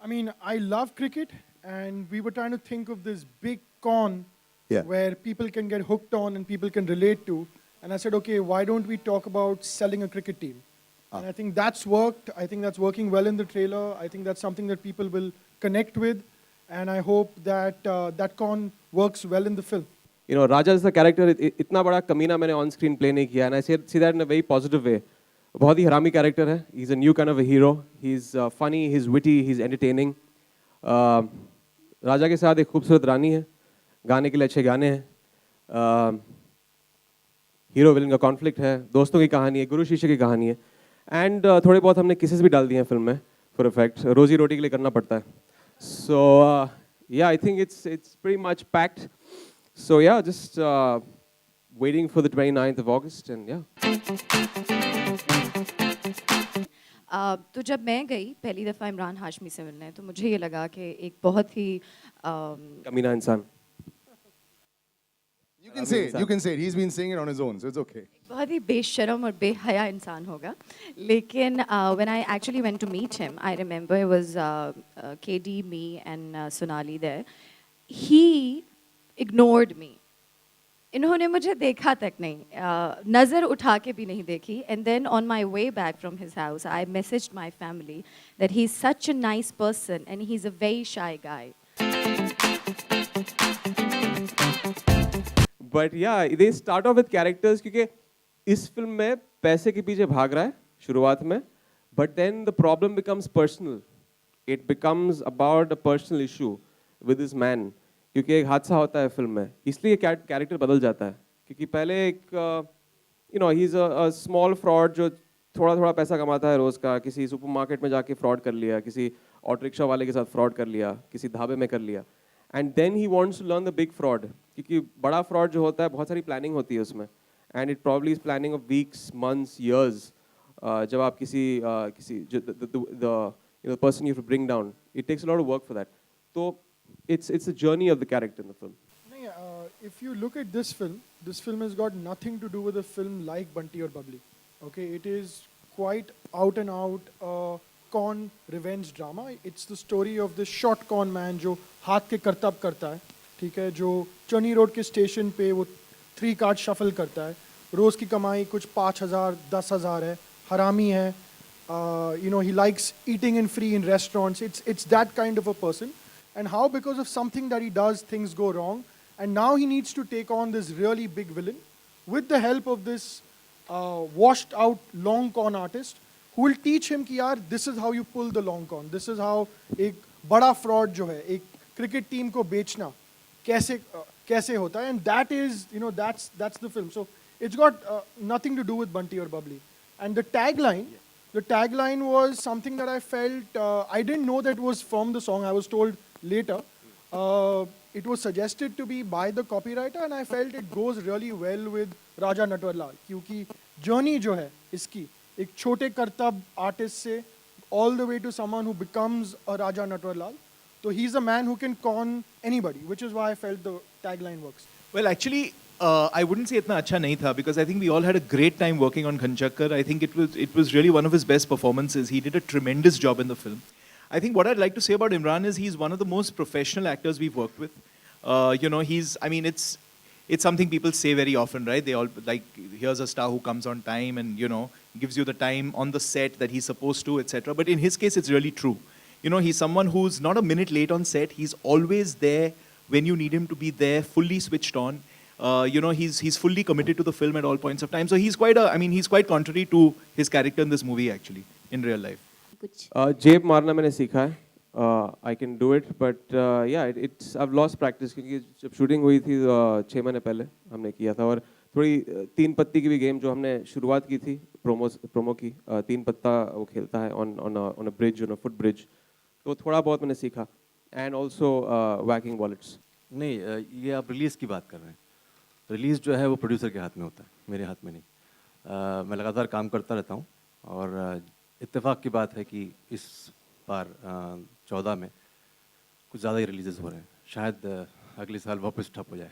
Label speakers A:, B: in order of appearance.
A: I mean, I love cricket, and we were trying to think of this big con
B: Yeah.
A: where people can get hooked on and people can relate to. And I said, okay, why don't we talk about selling a cricket team? And I think that's worked. I think that's working well in the trailer. I think that's something that people will connect with. And I hope that that con works well in the film.
C: You know, Raja is the character, इतना बड़ा कमीना मैंने on screen play नहीं किया, and I see that in a very positive way. बहुत ही हरामी character है. He's a new kind of a hero. He's funny, he's witty, he's entertaining. राजा के साथ एक खूबसूरत रानी है, गाने के लिए अच्छे गाने हैं. हीरो विलन का कॉन्फ्लिक्ट है, दोस्तों की कहानी है, गुरु शिष्य की कहानी है, एंड थोड़े बहुत हमने किसेस भी डाल दिए हैं फिल्म में फॉर इफेक्ट. रोजी रोटी के लिए करना पड़ता है. सो या I think it's pretty much packed. So yeah, just waiting for the 29th of August and yeah.
D: तो जब मैं गई पहली दफ़ा इमरान हाशमी से मिलने, तो मुझे ये लगा कि एक बहुत ही
C: कमीना इंसान.
B: You can say it. You can say it. He's been saying it on his own, so it's okay.
D: बहुत ही बेशरम और बेहया इंसान होगा. लेकिन when I actually went to meet him, I remember it was KD, me and Sonali there. He ignored me. इन्होंने मुझे देखा तक नहीं, नज़र उठा के भी नहीं देखी. And then on my way back from his house, I messaged my family that he's such a nice person and he's a very shy guy.
C: But yeah, they start off with characters क्योंकि इस film में पैसे के पीछे भाग रहा है शुरुआत में, but then the problem becomes personal. It becomes about a personal issue with this man. क्योंकि एक हादसा होता है फिल्म में, इसलिए कैरेक्टर बदल जाता है. क्योंकि पहले एक you know he is a small fraud जो थोड़ा थोड़ा पैसा कमाता है रोज़ का, किसी सुपरमार्केट में जाके फ्रॉड कर लिया, किसी ऑटो रिक्शा वाले के साथ फ्रॉड कर लिया, किसी ढाबे में कर लिया, and then he wants to learn the big fraud. क्योंकि बड़ा फ्रॉड जो होता है बहुत सारी प्लानिंग होती है उसमें, and it probably is planning of weeks, months, years. जब आप किसी the person you bring down, it takes a lot of work for that. तो it's a journey of the character in the film.
A: If you look at this film has got nothing to do with a film like Bunty or Bubbly. Okay, it is quite out and out con revenge drama. It's the story of this short con man जो हाथ के करतब करता है, ठीक है, जो Charni road के स्टेशन पे वो 3 कार्ड शफल करता है. रोज़ की कमाई कुछ 5,000 10,000 है, हरामी है. He likes eating in free in restaurants. It's that kind of a person. And how because of something that he does, things go wrong. And now he needs to take on this really big villain with the help of this washed out long con artist who will teach him कि यार this is how you pull the long con. This is how एक बड़ा fraud जो है एक cricket team को बेचना कैसे होता है. And that is, that's the film. So it's got nothing to do with Bunty or Bubbly. And the tagline was something that I felt, I didn't know that was from the song. I was told later. It was suggested to be by the copywriter and I felt it goes really well with Raja Natwarlal. क्योंकि journey जो है इसकी एक छोटे करतब artist से all the way to someone who becomes a Raja Natwarlal. So he's a man who can con anybody, which is why I felt the tagline works.
E: Well, actually, I wouldn't say इतना अच्छा नहीं था because I think we all had a great time working on Khanchakkar. I think it was really one of his best performances. He did a tremendous job in the film. I think what I'd like to say about Imran is he's one of the most professional actors we've worked with. It's something people say very often, right? They all like, here's a star who comes on time and, gives you the time on the set that he's supposed to, etc. But in his case, it's really true. He's someone who's not a minute late on set. He's always there when you need him to be there, fully switched on. He's fully committed to the film at all points of time. So he's quite contrary to his character in this movie, actually, in real life.
C: जेब मारना मैंने सीखा है. I can do it, but I've lost practice क्योंकि जब shooting हुई थी 6 महीने पहले हमने किया था, और थोड़ी 3 पत्ती की भी गेम जो हमने शुरुआत की थी प्रोमो की, 3 पत्ता वो खेलता है on a bridge, on a foot bridge, तो थोड़ा बहुत मैंने सीखा. And also whacking wallets.
F: नहीं, ये आप रिलीज़ की बात कर रहे हैं. रिलीज़ जो है वो प्रोड्यूसर के हाथ में होता है, मेरे हाथ में नहीं. मैं लगातार काम करता रहता हूँ और इत्तेफाक की बात है कि इस बार 14 में कुछ ज़्यादा ही रिलीजेस हो रहे हैं. शायद अगले साल वापस ठप हो जाए.